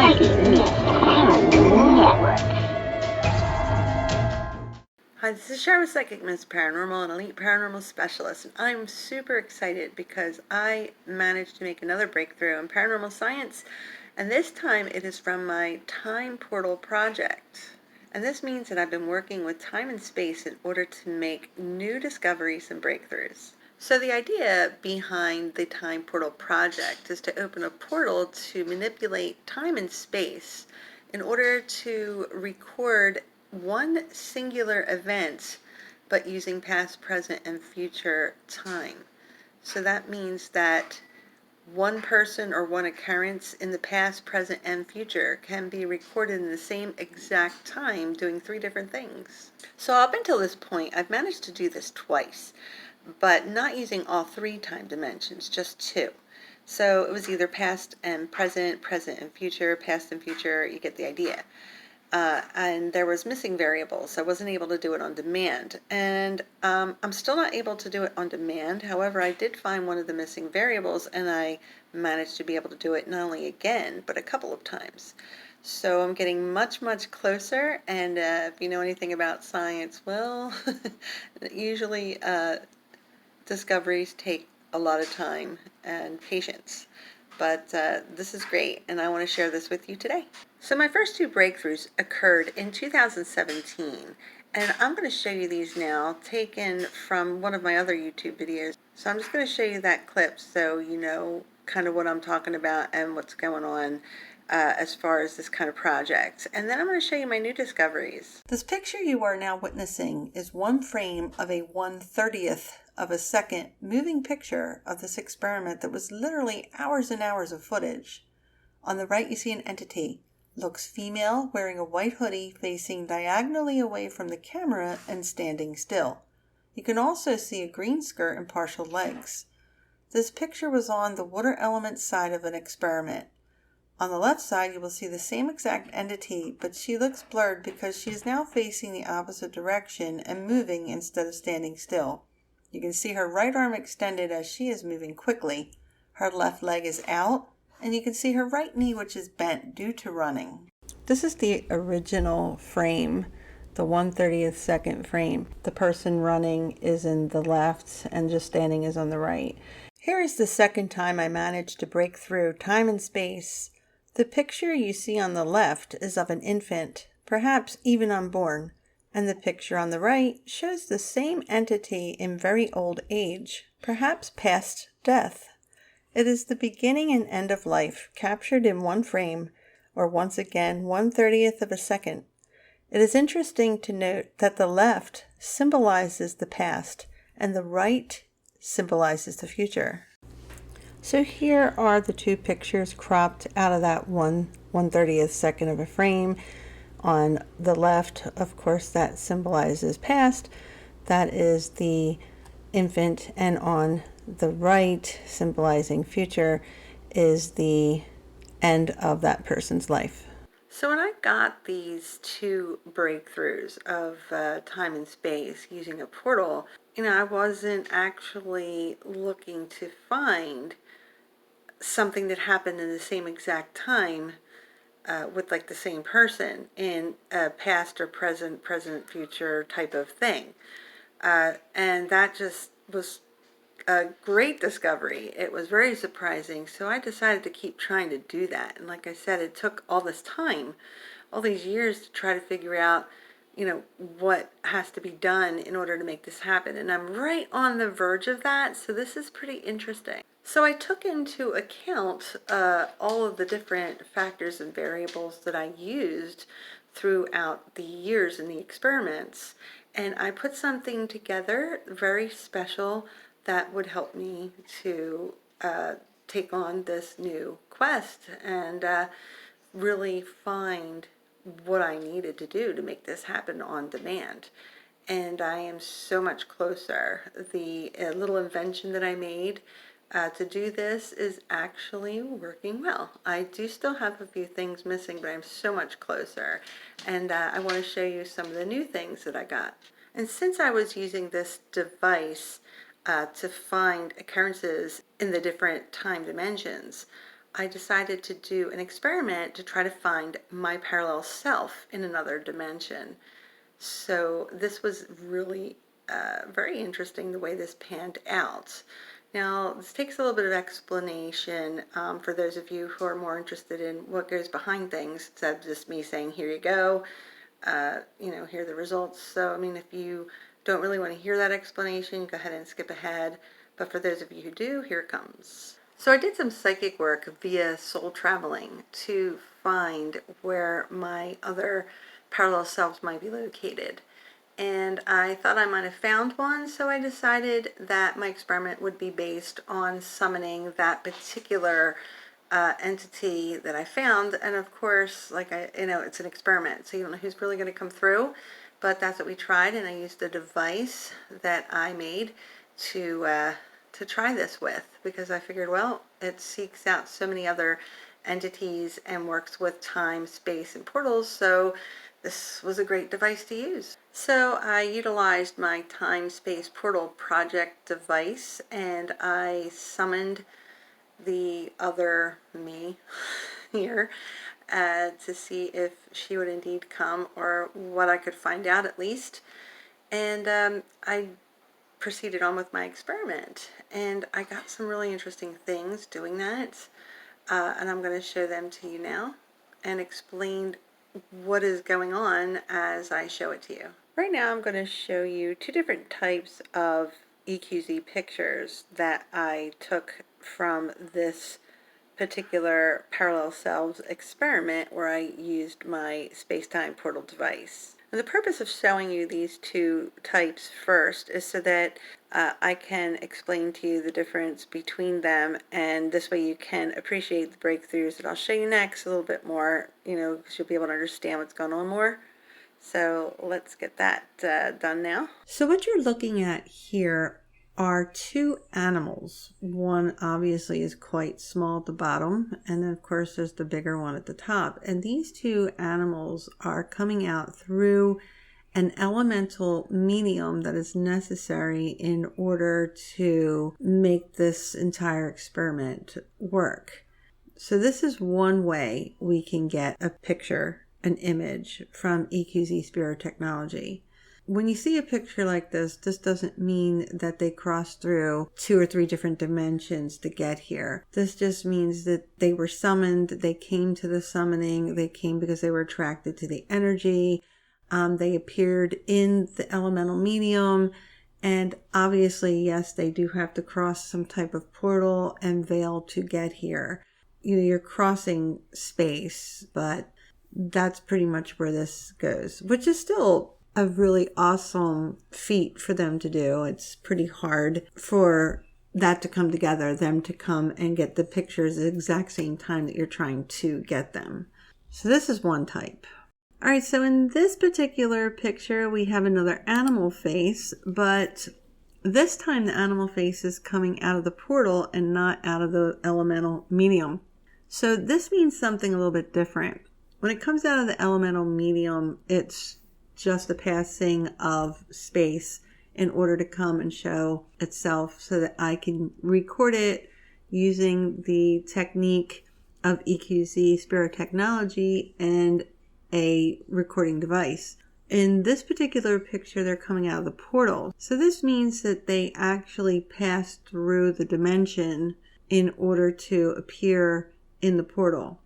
Hi, this is Shara with Psychic Miss Paranormal, an elite paranormal specialist, and I'm super excited because I managed to make another breakthrough in paranormal science, and this time it is from my time portal project. And this means that I've been working with time and space in order to make new discoveries and breakthroughs. So the idea behind the time portal project is to open a portal to manipulate time and space in order to record one singular event, but using past, present, and future time. So that means that one person or one occurrence in the past, present, and future can be recorded in the same exact time doing three different things. So up until this point, I've managed to do this twice, but not using all three time dimensions, just two. So it was either past and present, present and future, past and future, you get the idea. And there was missing variables. I wasn't able to do it on demand. And I'm still not able to do it on demand. However, I did find one of the missing variables, and I managed to be able to do it not only again, but a couple of times. So I'm getting much, much closer. And if you know anything about science, well, usually discoveries take a lot of time and patience. But this is great, and I want to share this with you today. So my first two breakthroughs occurred in 2017, and I'm going to show you these now, taken from one of my other YouTube videos. So I'm just going to show you that clip so you know kind of what I'm talking about and what's going on as far as this kind of project. And then I'm going to show you my new discoveries. This picture you are now witnessing is one frame of a 1/30th of a second moving picture of this experiment that was literally hours and hours of footage. On the right you see an entity. Looks female, wearing a white hoodie, facing diagonally away from the camera and standing still. You can also see a green skirt and partial legs. This picture was on the water element side of an experiment. On the left side you will see the same exact entity, but she looks blurred because she is now facing the opposite direction and moving instead of standing still. You can see her right arm extended as she is moving quickly. Her left leg is out, and you can see her right knee, which is bent due to running. This is the original frame, the 1/30th second frame. The person running is in the left and just standing is on the right. Here is the second time I managed to break through time and space. The picture you see on the left is of an infant, perhaps even unborn, and the picture on the right shows the same entity in very old age, perhaps past death. It is the beginning and end of life, captured in one frame, or once again 1/30th of a second. It is interesting to note that the left symbolizes the past, and the right symbolizes the future. So here are the two pictures cropped out of that 1/30th second of a frame. On the left, of course, that symbolizes past. That is the infant, and on the right, symbolizing future, is the end of that person's life. So when I got these two breakthroughs of time and space using a portal, I wasn't actually looking to find something that happened in the same exact time with like the same person in a past or present, future type of thing. And that just was a great discovery. It was very surprising, so I decided to keep trying to do that. And like I said, it took all this time, all these years to try to figure out, what has to be done in order to make this happen. And I'm right on the verge of that, so this is pretty interesting. So I took into account all of the different factors and variables that I used throughout the years in the experiments, and I put something together very special that would help me to take on this new quest and really find what I needed to do to make this happen on demand. And I am so much closer. The little invention that I made to do this is actually working well. I do still have a few things missing, but I'm so much closer. And I want to show you some of the new things that I got. And since I was using this device to find occurrences in the different time dimensions, I decided to do an experiment to try to find my parallel self in another dimension. So this was really very interesting the way this panned out. Now, this takes a little bit of explanation for those of you who are more interested in what goes behind things, instead of just me saying, here you go, here are the results. So, I mean, if you don't really want to hear that explanation, go ahead and skip ahead. But for those of you who do, here it comes. So I did some psychic work via soul traveling to find where my other parallel selves might be located. And I thought I might have found one, so I decided that my experiment would be based on summoning that particular entity that I found. And of course, it's an experiment, so you don't know who's really going to come through, but that's what we tried, and I used a device that I made to try this with, because I figured, well, it seeks out so many other entities and works with time, space, and portals, so this was a great device to use. So I utilized my time, space, portal project device, and I summoned the other me here to see if she would indeed come, or what I could find out at least. And I proceeded on with my experiment, and I got some really interesting things doing that, and I'm going to show them to you now and explain what is going on as I show it to you. Right now I'm going to show you two different types of EQZ pictures that I took from this particular parallel selves experiment where I used my space-time portal device. And the purpose of showing you these two types first is so that I can explain to you the difference between them, and this way you can appreciate the breakthroughs that I'll show you next a little bit more, because you'll be able to understand what's going on more. So let's get that done now. So what you're looking at here are two animals. One obviously is quite small at the bottom, and then of course there's the bigger one at the top. And these two animals are coming out through an elemental medium that is necessary in order to make this entire experiment work. So this is one way we can get a picture, an image from EQZ Spirit Technology. When you see a picture like this doesn't mean that they crossed through 2 or 3 different dimensions to get here. This just means that they were summoned, they came to the summoning, they came because they were attracted to the energy, they appeared in the elemental medium, and obviously, yes, they do have to cross some type of portal and veil to get here. You're crossing space, but that's pretty much where this goes, which is still a really awesome feat for them to do. It's pretty hard for that to come together, them to come and get the pictures at the exact same time that you're trying to get them. So this is one type. All right, so in this particular picture, we have another animal face, but this time the animal face is coming out of the portal and not out of the elemental medium. So this means something a little bit different. When it comes out of the elemental medium, it's just a passing of space in order to come and show itself so that I can record it using the technique of EQZ Spirit Technology and a recording device. In this particular picture, they're coming out of the portal. So this means that they actually passed through the dimension in order to appear in the portal.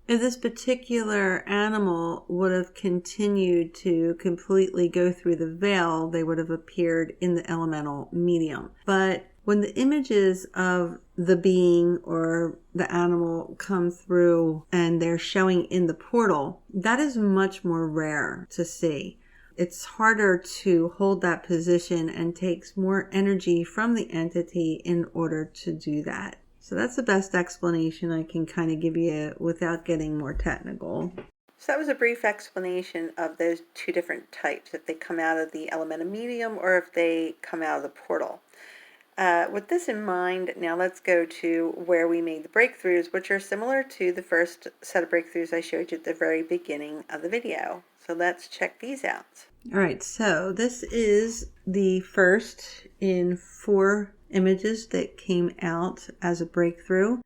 If this particular animal would have continued to completely go through the veil, they would have appeared in the elemental medium. But when the images of the being or the animal come through and they're showing in the portal, that is much more rare to see. It's harder to hold that position and takes more energy from the entity in order to do that. So that's the best explanation I can kind of give you without getting more technical. So that was a brief explanation of those two different types, if they come out of the elemental medium or if they come out of the portal. With this in mind, now let's go to where we made the breakthroughs, which are similar to the first set of breakthroughs I showed you at the very beginning of the video. So let's check these out. All right, so this is the first in 4 images that came out as a breakthrough.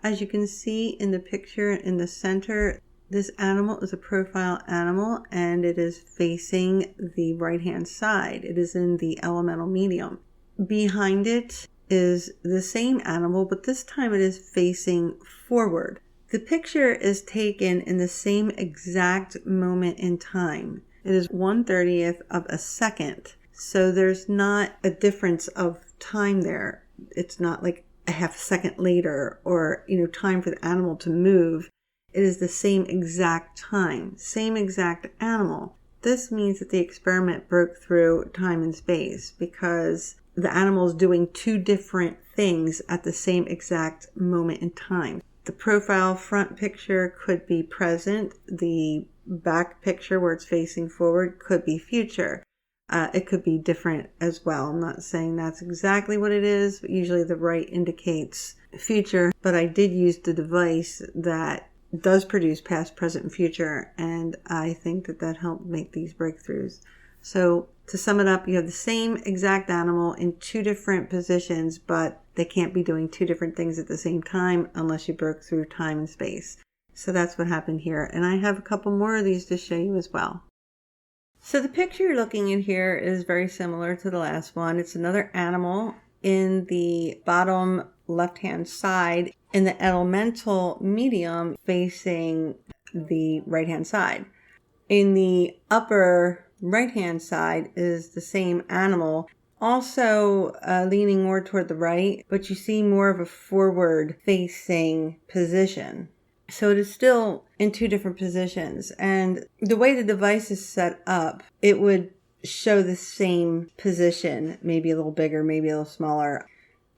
As you can see in the picture in the center, this animal is a profile animal and it is facing the right-hand side. It is in the elemental medium. Behind it is the same animal, but this time it is facing forward. The picture is taken in the same exact moment in time. It is 1/30th of a second. So there's not a difference of time there. It's not like a half a second later or, time for the animal to move. It is the same exact time, same exact animal. This means that the experiment broke through time and space because the animal is doing two different things at the same exact moment in time. The profile front picture could be present. The back picture where it's facing forward could be future. It could be different as well. I'm not saying that's exactly what it is, but usually the right indicates future. But I did use the device that does produce past, present, and future, and I think that helped make these breakthroughs. So to sum it up, you have the same exact animal in two different positions, but they can't be doing two different things at the same time unless you broke through time and space. So that's what happened here. And I have a couple more of these to show you as well. So the picture you're looking at here is very similar to the last one. It's another animal in the bottom left-hand side in the elemental medium facing the right-hand side. In the upper right-hand side is the same animal, also leaning more toward the right, but you see more of a forward-facing position. So it is still in two different positions. And the way the device is set up, it would show the same position, maybe a little bigger, maybe a little smaller.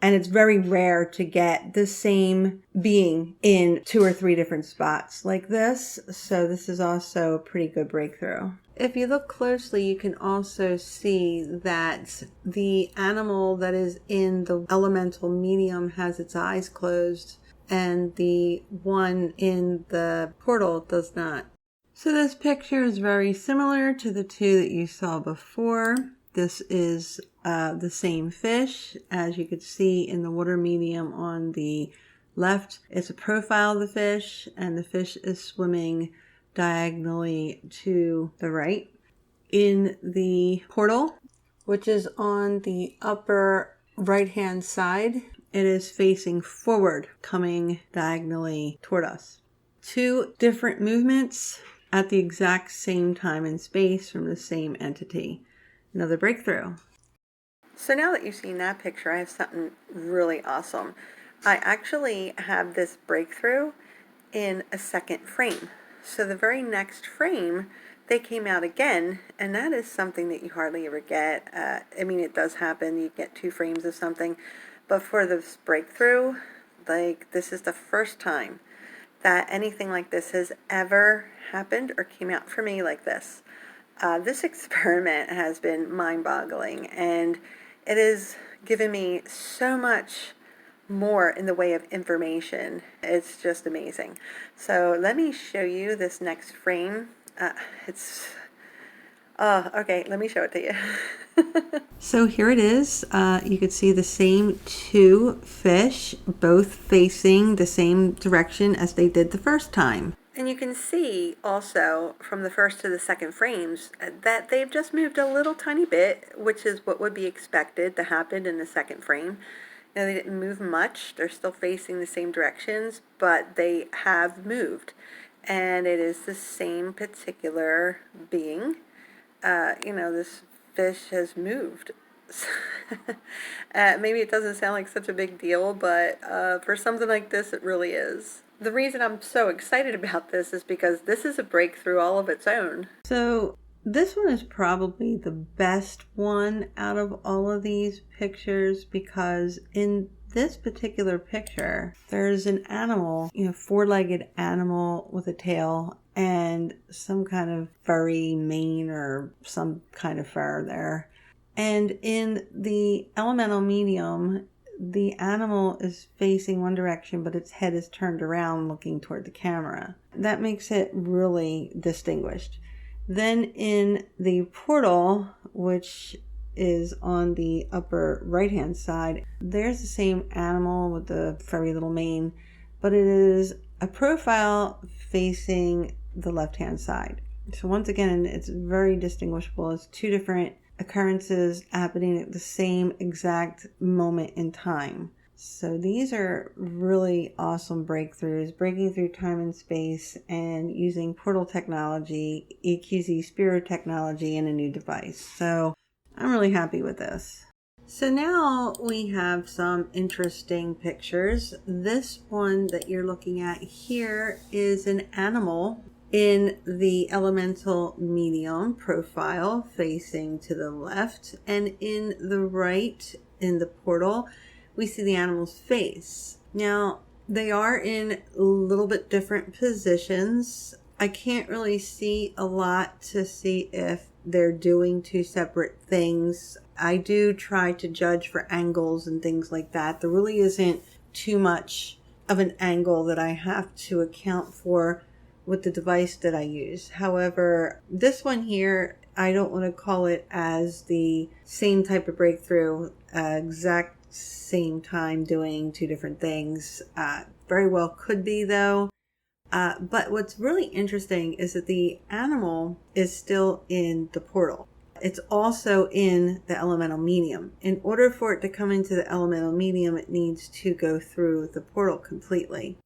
And it's very rare to get the same being in 2 or 3 different spots like this. So this is also a pretty good breakthrough. If you look closely, you can also see that the animal that is in the elemental medium has its eyes closed, and the one in the portal does not. So this picture is very similar to the two that you saw before. This is the same fish, as you could see in the water medium on the left. It's a profile of the fish, and the fish is swimming diagonally to the right. In the portal, which is on the upper right-hand side, it is facing forward, coming diagonally toward us. 2 different movements at the exact same time and space from the same entity. Another breakthrough. So now that you've seen that picture, I have something really awesome. I actually have this breakthrough in a second frame. So the very next frame, they came out again, and that is something that you hardly ever get. It does happen. You get 2 frames of something. But for this breakthrough, this is the first time that anything like this has ever happened or came out for me like this. This experiment has been mind-boggling, and it has given me so much more in the way of information. It's just amazing. So let me show you this next frame. Okay, let me show it to you. So here it is. You could see the same 2 fish, both facing the same direction as they did the first time. And you can see also from the first to the second frames that they've just moved a little tiny bit, which is what would be expected to happen in the second frame. They didn't move much. They're still facing the same directions, but they have moved. And it is the same particular being. This fish has moved. Maybe it doesn't sound like such a big deal, but for something like this, it really is. The reason I'm so excited about this is because this is a breakthrough all of its own. So this one is probably the best one out of all of these pictures, because in this particular picture, there's an animal, 4-legged animal with a tail and some kind of furry mane or some kind of fur there. And in the elemental medium, the animal is facing one direction, but its head is turned around looking toward the camera. That makes it really distinguished. Then in the portal, which is on the upper right-hand side, there's the same animal with the furry little mane, but it is a profile facing the left-hand side. So once again, it's very distinguishable as two different occurrences happening at the same exact moment in time. So these are really awesome breakthroughs, breaking through time and space and using portal technology, EQZ spirit technology, and a new device. So I'm really happy with this. So now we have some interesting pictures. This one that you're looking at here is an animal in the elemental medium profile facing to the left, and in the right, in the portal, we see the animal's face. Now, they are in a little bit different positions. I can't really see a lot to see if they're doing two separate things. I do try to judge for angles and things like that. There really isn't too much of an angle that I have to account for with the device that I use. However, this one here, I don't want to call it as the same type of breakthrough, exact same time doing two different things. Very well could be though. But what's really interesting is that the animal is still in the portal. It's also in the elemental medium. In order for it to come into the elemental medium, it needs to go through the portal completely.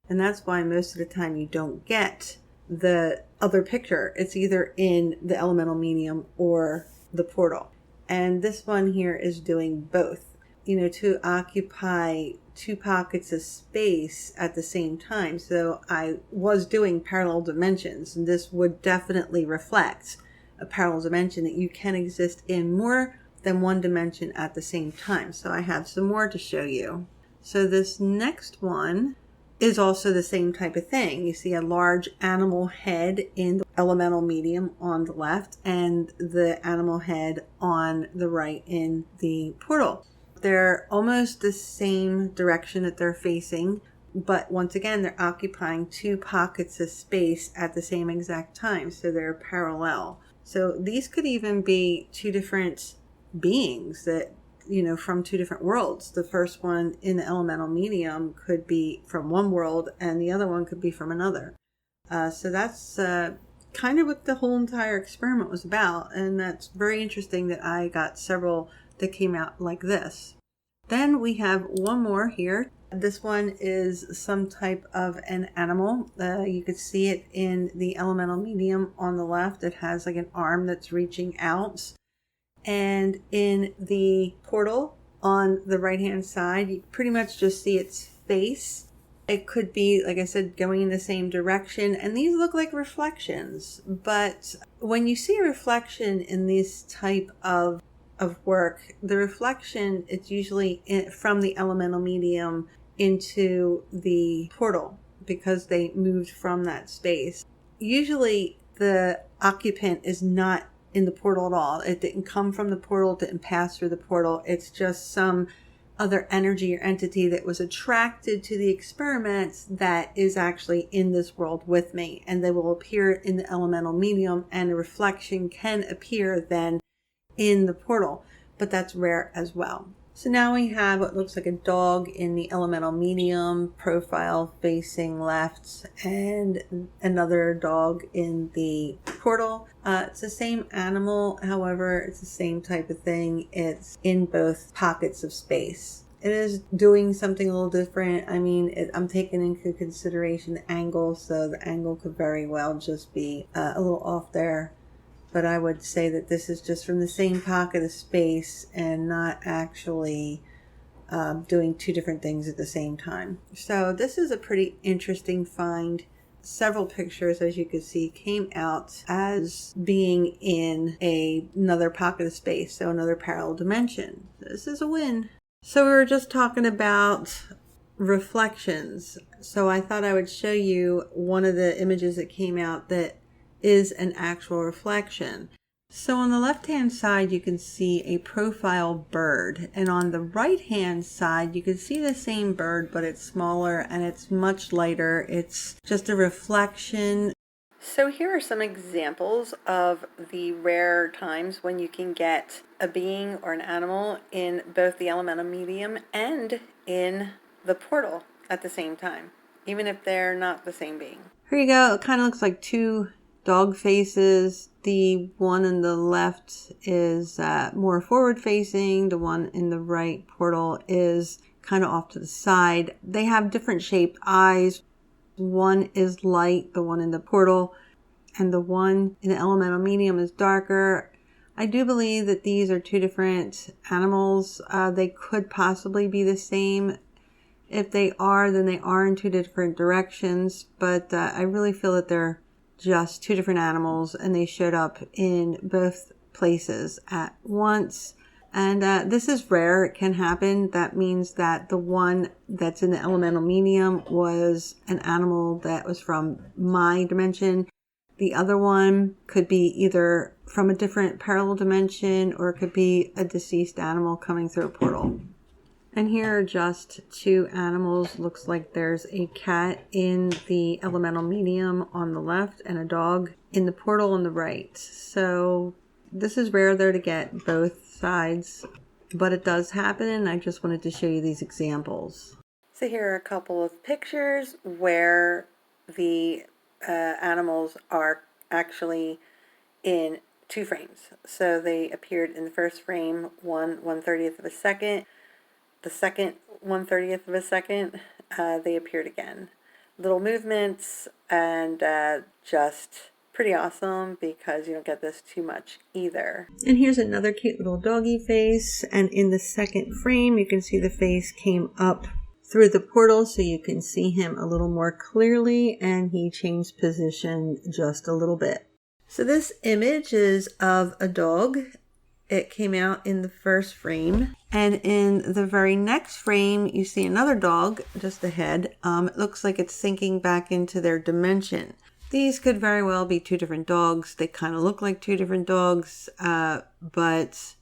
And that's why most of the time you don't get the other picture. It's either in the elemental medium or the portal. And this one here is doing both. To occupy two pockets of space at the same time. So I was doing parallel dimensions, and this would definitely reflect a parallel dimension, that you can exist in more than one dimension at the same time. So I have some more to show you. So this next one is also the same type of thing. You see a large animal head in the elemental medium on the left and the animal head on the right in the portal. They're almost the same direction that they're facing, but once again, they're occupying two pockets of space at the same exact time, so they're parallel. So these could even be two different beings that, from two different worlds. The first one in the elemental medium could be from one world, and the other one could be from another. So that's kind of what the whole entire experiment was about, and that's very interesting that I got several that came out like this. Then we have one more here. This one is some type of an animal. You could see it in the elemental medium on the left. It has like an arm that's reaching out. And in the portal on the right hand side, you pretty much just see its face. It could be, like I said, going in the same direction. And these look like reflections. But when you see a reflection in this type of work, the reflection, it's usually from the elemental medium into the portal because they moved from that space. Usually the occupant is not in the portal at all. It didn't come from the portal, it didn't pass through the portal. It's just some other energy or entity that was attracted to the experiments that is actually in this world with me, and they will appear in the elemental medium, and a reflection can appear then in the portal, but that's rare as well. So now we have what looks like a dog in the elemental medium profile facing left, and another dog in the portal. It's the same animal, however, it's the same type of thing. It's in both pockets of space. It is doing something a little different. I mean, I'm taking into consideration the angle, so the angle could very well just be a little off there. But I would say that this is just from the same pocket of space and not actually doing two different things at the same time. So this is a pretty interesting find. Several pictures, as you can see, came out as being in another pocket of space, so another parallel dimension. This is a win. So we were just talking about reflections. So I thought I would show you one of the images that came out that is an actual reflection. So on the left hand side you can see a profile bird, and on the right hand side you can see the same bird, but it's smaller and it's much lighter. It's just a reflection. So here are some examples of the rare times when you can get a being or an animal in both the elemental medium and in the portal at the same time. even if they're not the same being. Here you go. It kind of looks like two dog faces. The one on the left is more forward facing. The one in the right portal is kind of off to the side. They have different shaped eyes. One is light, the one in the portal, and the one in the elemental medium is darker. I do believe that these are two different animals. They could possibly be the same. If they are, then they are in two different directions. But I really feel that they're just two different animals, and they showed up in both places at once. And this is rare. It can happen. That means that the one that's in the elemental medium was an animal that was from my dimension. The other one could be either from a different parallel dimension, or it could be a deceased animal coming through a portal. And here are just two animals. Looks like there's a cat in the elemental medium on the left and a dog in the portal on the right. So this is rare though to get both sides, but it does happen, and I just wanted to show you these examples. So here are a couple of pictures where the animals are actually in two frames. So they appeared in the first frame 1/130th of a second. The second 1/30th of a second, they appeared again. Little movements, and just pretty awesome because you don't get this too much either. And here's another cute little doggy face, and in the second frame you can see the face came up through the portal, so you can see him a little more clearly, and he changed position just a little bit. So this image is of a dog. It came out in the first frame, and in the very next frame you see another dog just ahead. It looks like it's sinking back into their dimension. These could very well be two different dogs. They kind of look like two different dogs, but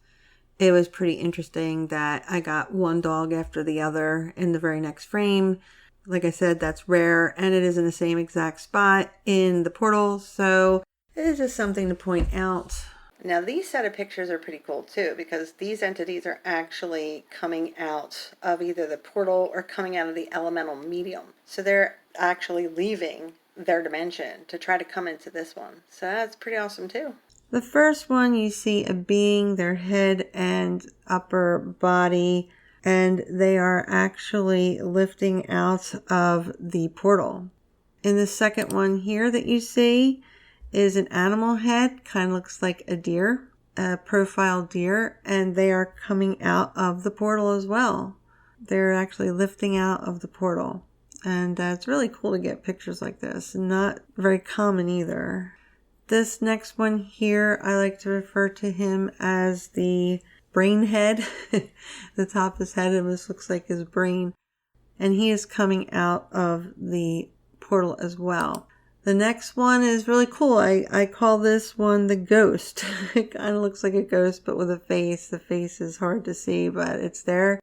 it was pretty interesting that I got one dog after the other in the very next frame. Like I said, that's rare, and it is in the same exact spot in the portal, so it is just something to point out. Now these set of pictures are pretty cool too, because these entities are actually coming out of either the portal or coming out of the elemental medium. So they're actually leaving their dimension to try to come into this one. So that's pretty awesome too. The first one, you see a being, their head and upper body, and they are actually lifting out of the portal. In the second one here that you see is an animal head, kind of looks like a deer, a profile deer, and they are coming out of the portal as well. They're actually lifting out of the portal. And it's really cool to get pictures like this. Not very common either. This next one here, I like to refer to him as the brain head. The top of his head, it just looks like his brain. And he is coming out of the portal as well. The next one is really cool. I call this one the ghost. It kind of looks like a ghost, but with a face. The face is hard to see, but it's there.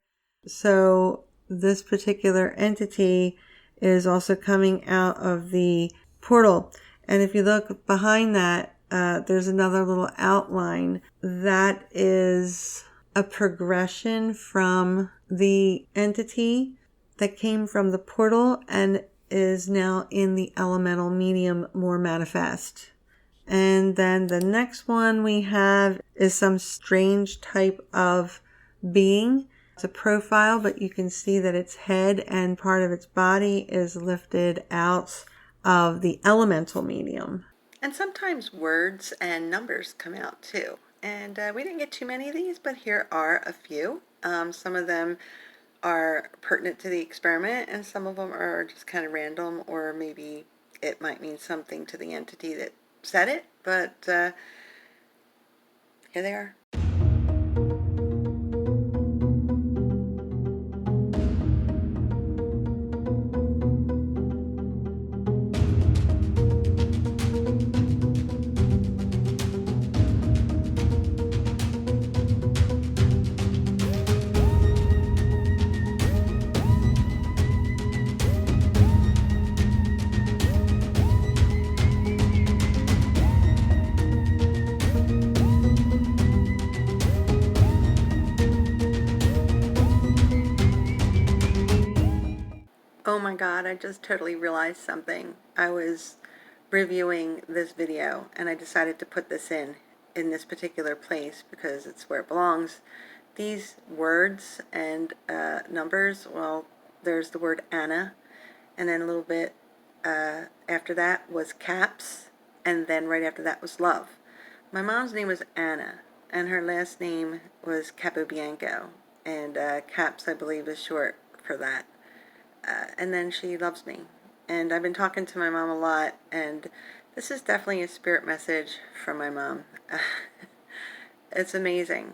So this particular entity is also coming out of the portal. And if you look behind that, there's another little outline. That is a progression from the entity that came from the portal and is now in the elemental medium more manifest. And then the next one we have is some strange type of being. It's a profile, but you can see that its head and part of its body is lifted out of the elemental medium. And sometimes words and numbers come out too. And we didn't get too many of these, but here are a few. Some of them are pertinent to the experiment, and some of them are just kind of random, or maybe it might mean something to the entity that said it, but here they are. my God, I just totally realized something. I was reviewing this video and I decided to put this in this particular place because it's where it belongs. These words and numbers, well, there's the word Anna, and then a little bit after that was caps, and then right after that was love. My mom's name was Anna, and her last name was Capobianco, and caps, I believe, is short for that. And then she loves me. And I've been talking to my mom a lot, and this is definitely a spirit message from my mom. It's amazing.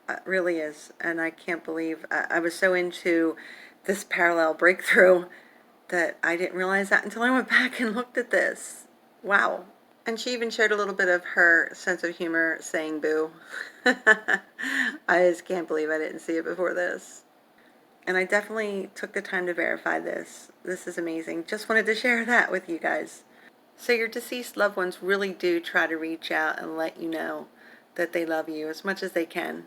It really is. And I can't believe I was so into this parallel breakthrough that I didn't realize that until I went back and looked at this. Wow. And she even showed a little bit of her sense of humor saying boo. I just can't believe I didn't see it before this. And I definitely took the time to verify this. This is amazing. Just wanted to share that with you guys. So your deceased loved ones really do try to reach out and let you know that they love you as much as they can.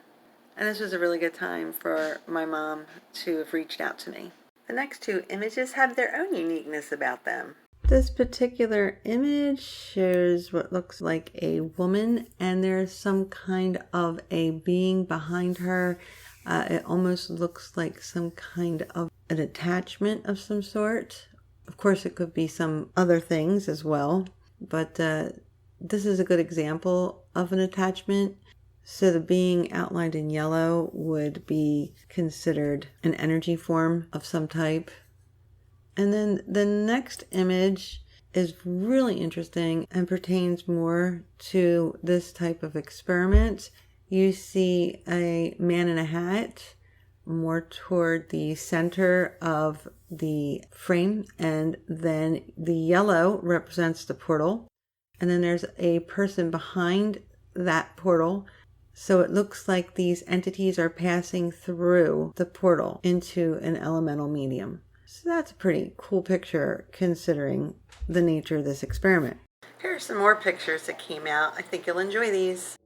And this was a really good time for my mom to have reached out to me. The next two images have their own uniqueness about them. This particular image shows what looks like a woman, and there's some kind of a being behind her. It almost looks like some kind of an attachment of some sort. Of course, it could be some other things as well, but this is a good example of an attachment. So the being outlined in yellow would be considered an energy form of some type. And then the next image is really interesting and pertains more to this type of experiment. You see a man in a hat more toward the center of the frame, and then the yellow represents the portal. And then there's a person behind that portal. So it looks like these entities are passing through the portal into an elemental medium. So that's a pretty cool picture considering the nature of this experiment. Here are some more pictures that came out. I think you'll enjoy these.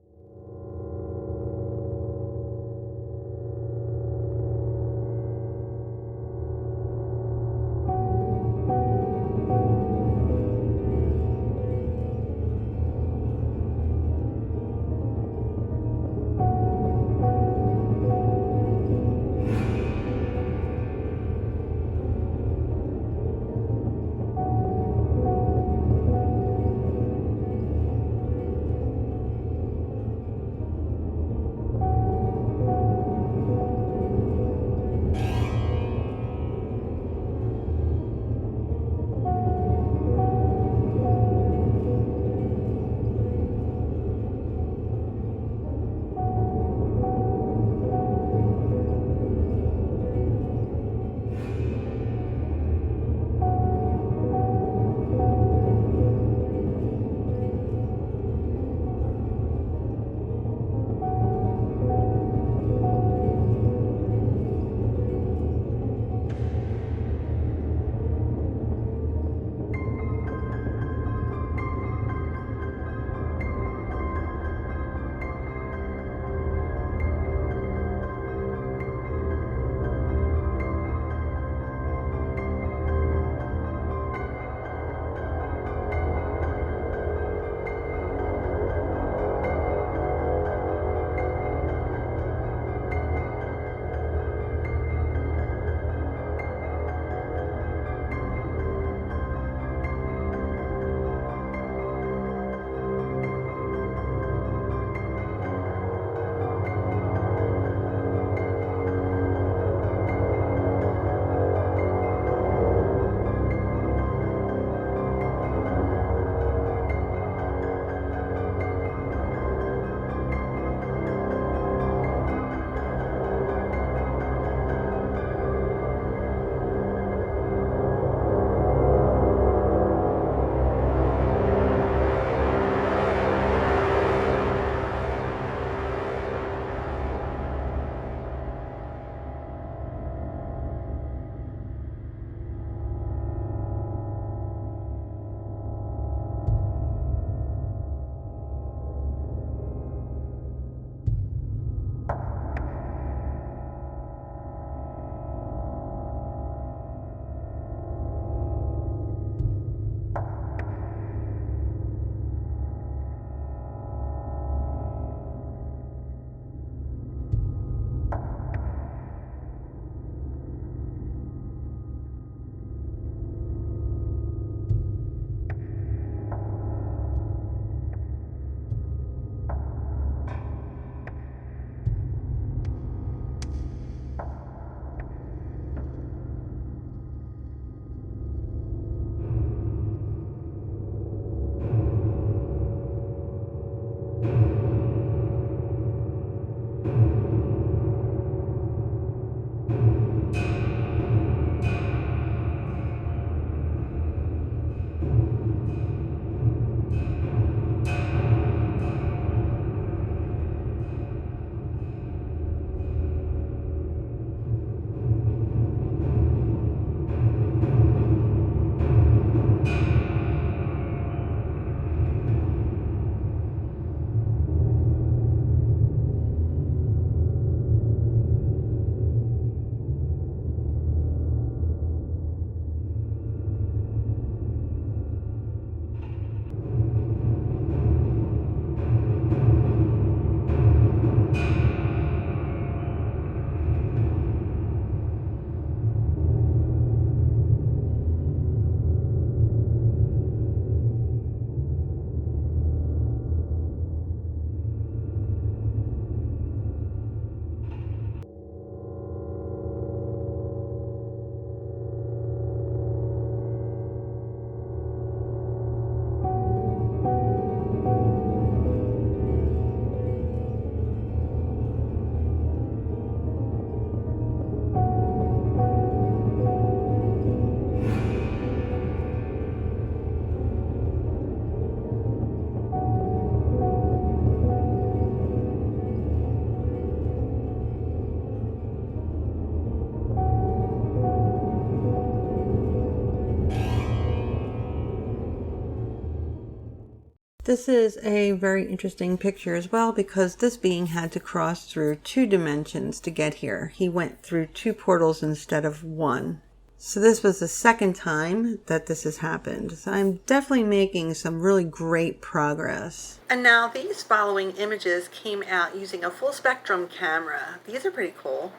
This is a very interesting picture as well because this being had to cross through 2 dimensions to get here. He went through 2 portals instead of 1. So this was the second time that this has happened. So I'm definitely making some really great progress. And now these following images came out using a full spectrum camera. These are pretty cool.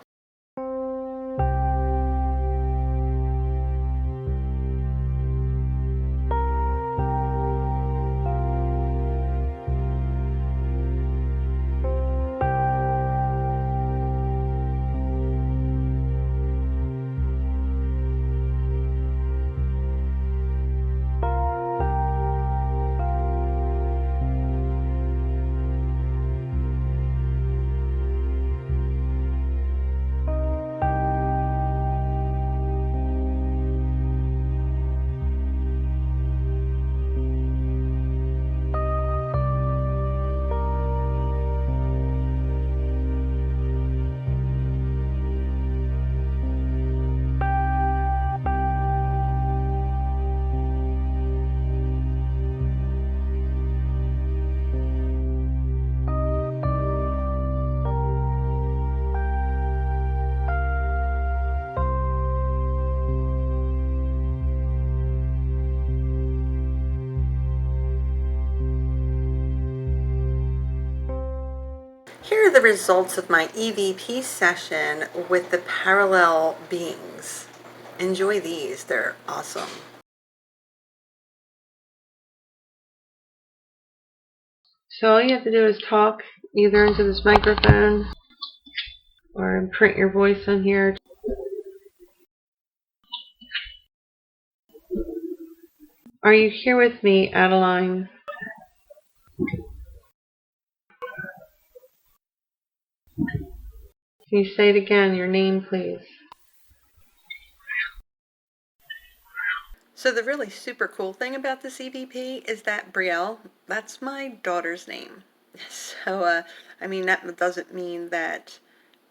Here are the results of my EVP session with the parallel beings. Enjoy these, they're awesome. So all you have to do is talk either into this microphone or imprint your voice on here. Are you here with me, Adeline? Can you say it again, your name, please? So the really super cool thing about this EVP is that Brielle, that's my daughter's name. So, I mean, that doesn't mean that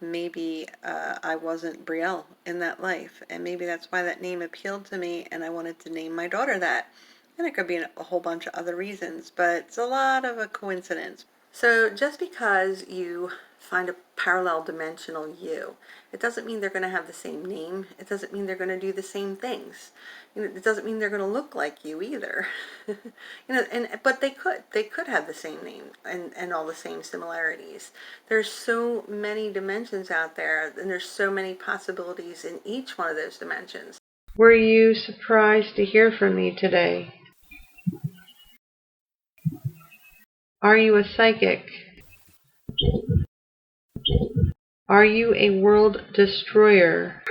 maybe I wasn't Brielle in that life, and maybe that's why that name appealed to me, and I wanted to name my daughter that. And it could be a whole bunch of other reasons, but it's a lot of a coincidence. So just because you find a parallel dimensional you, it doesn't mean they're going to have the same name. It doesn't mean they're going to do the same things. It doesn't mean they're going to look like you either. But they could have the same name and all the same similarities. There's so many dimensions out there, and there's so many possibilities in each one of those dimensions. Were you surprised to hear from me today? Are you a psychic? Are you a world destroyer?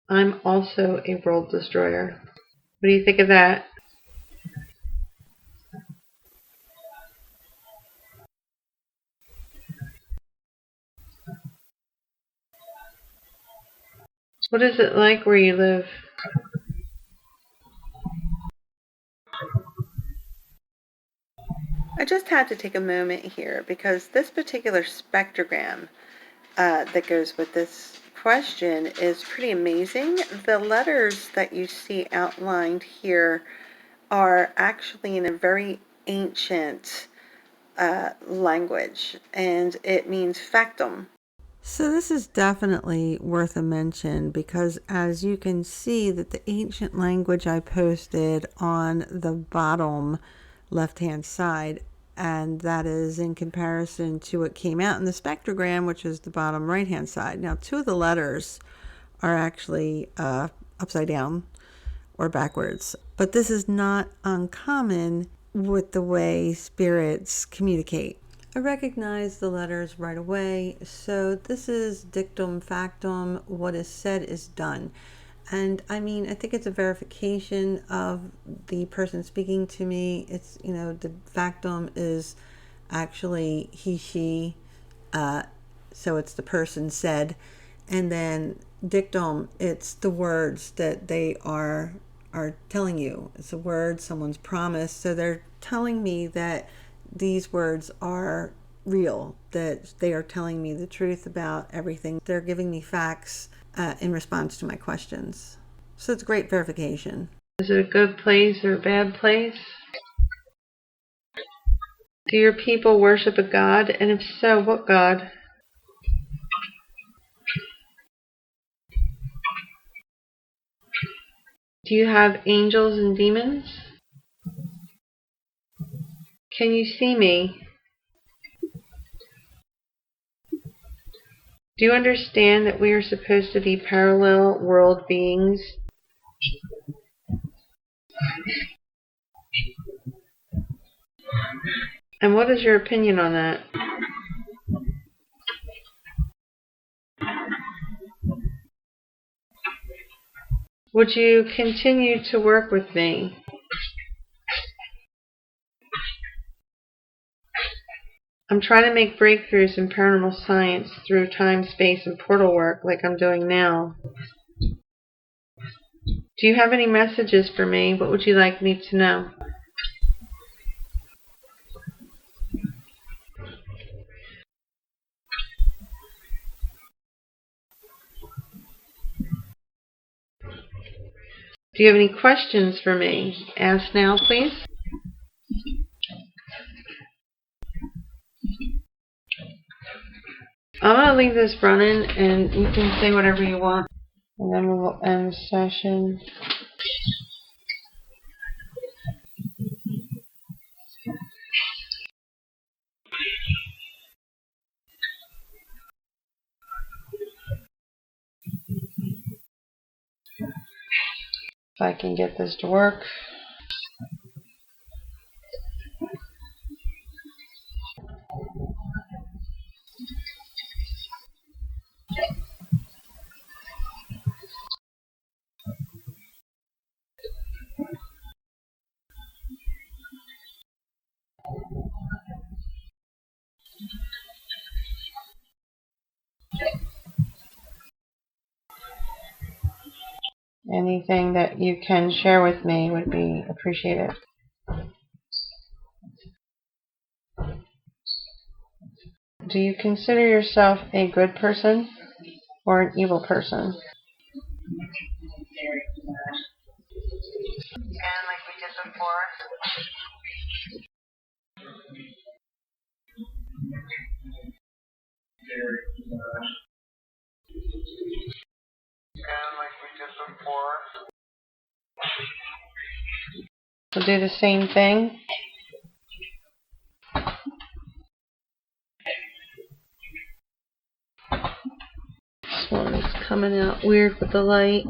I'm also a world destroyer. What do you think of that? What is it like where you live? I just had to take a moment here because this particular spectrogram that goes with this question is pretty amazing. The letters that you see outlined here are actually in a very ancient language, and it means factum. So this is definitely worth a mention because as you can see that the ancient language I posted on the bottom left-hand side, and that is in comparison to what came out in the spectrogram, which is the bottom right-hand side. Now, 2 of the letters are actually upside down or backwards, but this is not uncommon with the way spirits communicate. I recognize the letters right away, so this is dictum factum, what is said is done. And I mean, I think it's a verification of the person speaking to me. It's, the factum is actually he, she, so it's the person said. And then dictum, it's the words that they are telling you. It's a word, someone's promise. So they're telling me that these words are real, that they are telling me the truth about everything. They're giving me facts in response to my questions. So it's great verification. Is it a good place or a bad place? Do your people worship a god? And if so, what god? Do you have angels and demons? Can you see me? Do you understand that we are supposed to be parallel world beings? And what is your opinion on that? Would you continue to work with me? I'm trying to make breakthroughs in paranormal science through time, space, and portal work like I'm doing now. Do you have any messages for me? What would you like me to know? Do you have any questions for me? Ask now, please. I'm going to leave this running, and you can say whatever you want, and then we'll end the session. If I can get this to work. Anything that you can share with me would be appreciated. Do you consider yourself a good person or an evil person? And like we did before. We'll do the same thing. This one's coming out weird with the light.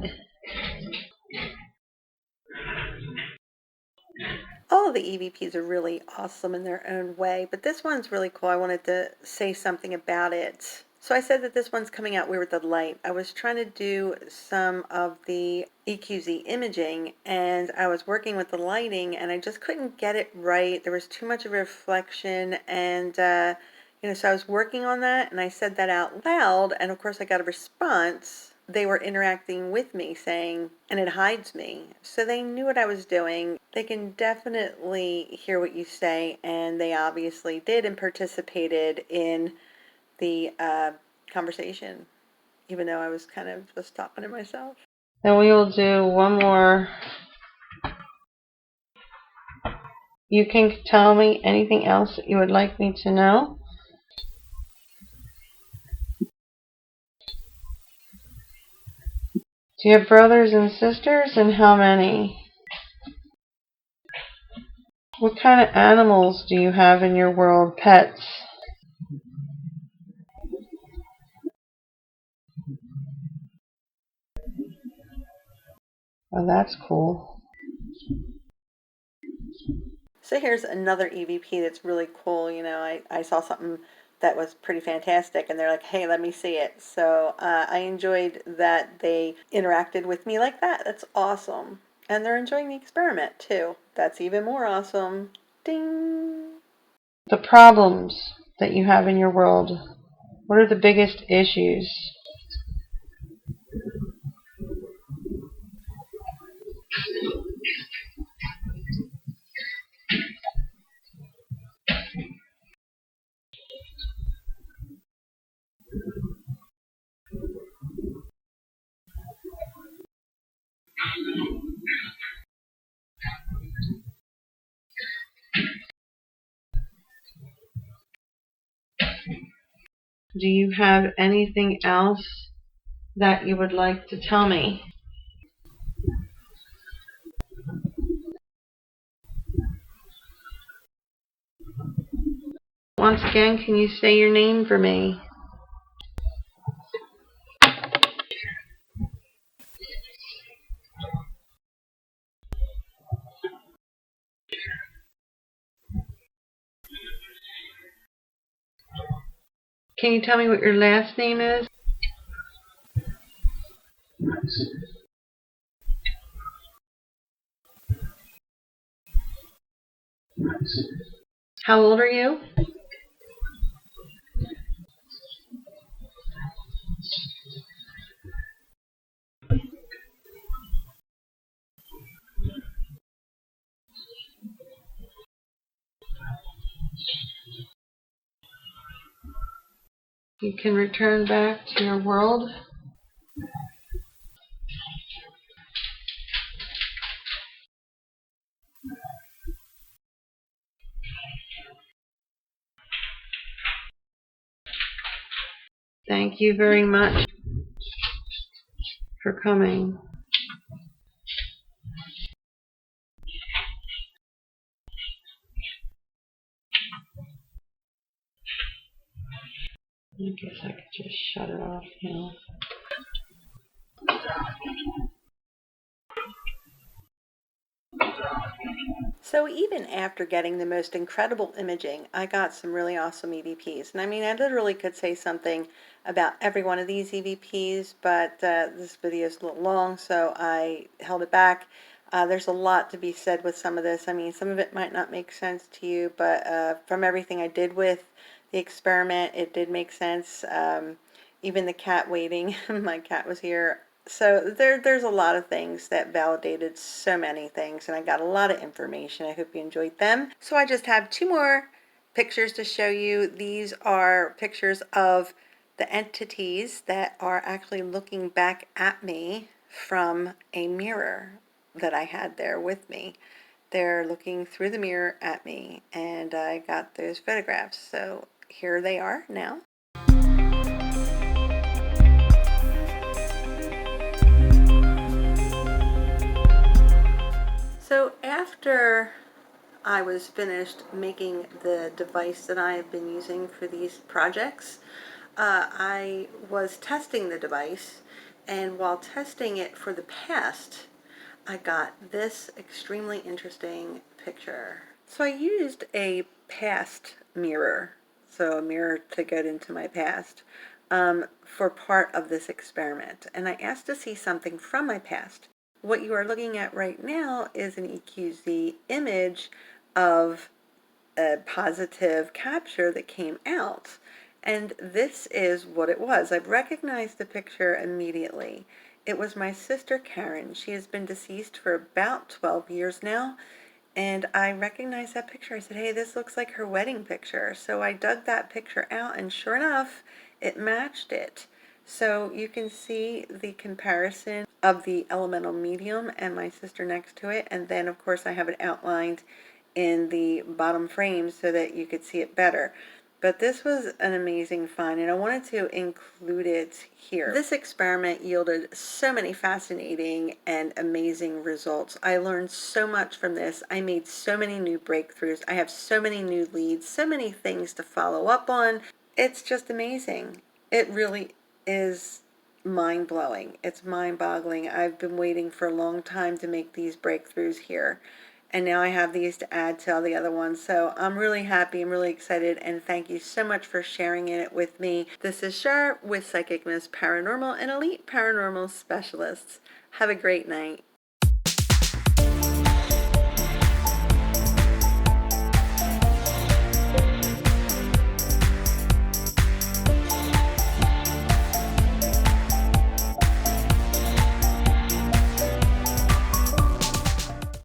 All of the EVPs are really awesome in their own way, but this one's really cool. I wanted to say something about it. So I said that this one's coming out weird with the light. I was trying to do some of the EQZ imaging, and I was working with the lighting, and I just couldn't get it right. There was too much of a reflection, and so I was working on that, and I said that out loud, and of course I got a response. They were interacting with me saying, and it hides me. So they knew what I was doing. They can definitely hear what you say, and they obviously did and participated in the conversation, even though I was kind of just talking to myself. Then we will do one more. You can tell me anything else that you would like me to know. Do you have brothers and sisters, and how many? What kind of animals do you have in your world, pets? Oh, that's cool. So here's another EVP that's really cool. I saw something that was pretty fantastic, and they're like, hey, let me see it. So I enjoyed that they interacted with me like that. That's awesome. And they're enjoying the experiment, too. That's even more awesome. Ding! The problems that you have in your world, what are the biggest issues? Do you have anything else that you would like to tell me? Once again, can you say your name for me? Can you tell me what your last name is? How old are you? You can return back to your world. Thank you very much for coming. I guess I could just shut it off now. So even after getting the most incredible imaging, I got some really awesome EVPs. And I mean, I literally could say something about every one of these EVPs, but this video is a little long, so I held it back. There's a lot to be said with some of this. I mean, some of it might not make sense to you, but from everything I did with the experiment, it did make sense. Even the cat waiting, my cat was here. So there's a lot of things that validated so many things, and I got a lot of information. I hope you enjoyed them. So I just have two more pictures to show you. These are pictures of the entities that are actually looking back at me from a mirror that I had there with me. They're looking through the mirror at me, and I got those photographs. So here they are now. So after I was finished making the device that I have been using for these projects, I was testing the device, and while testing it for the past, I got this extremely interesting picture. So I used a past mirror, so a mirror to get into my past, for part of this experiment, and I asked to see something from my past. What you are looking at right now is an EQZ image of a positive capture that came out. And this is what it was. I recognized the picture immediately. It was my sister Karen. She has been deceased for about 12 years now. And I recognized that picture. I said, hey, this looks like her wedding picture. So I dug that picture out, and sure enough, it matched it. So you can see the comparison of the elemental medium and my sister next to it. And then, of course, I have it outlined in the bottom frame so that you could see it better. But this was an amazing find, and I wanted to include it here. This experiment yielded so many fascinating and amazing results. I learned so much from this. I made so many new breakthroughs. I have so many new leads, so many things to follow up on. It's just amazing. It really is mind-blowing. It's mind-boggling. I've been waiting for a long time to make these breakthroughs here. And now I have these to add to all the other ones. So I'm really happy. I'm really excited. And thank you so much for sharing it with me. This is Char with Psychic Miss Paranormal and Elite Paranormal Specialists. Have a great night.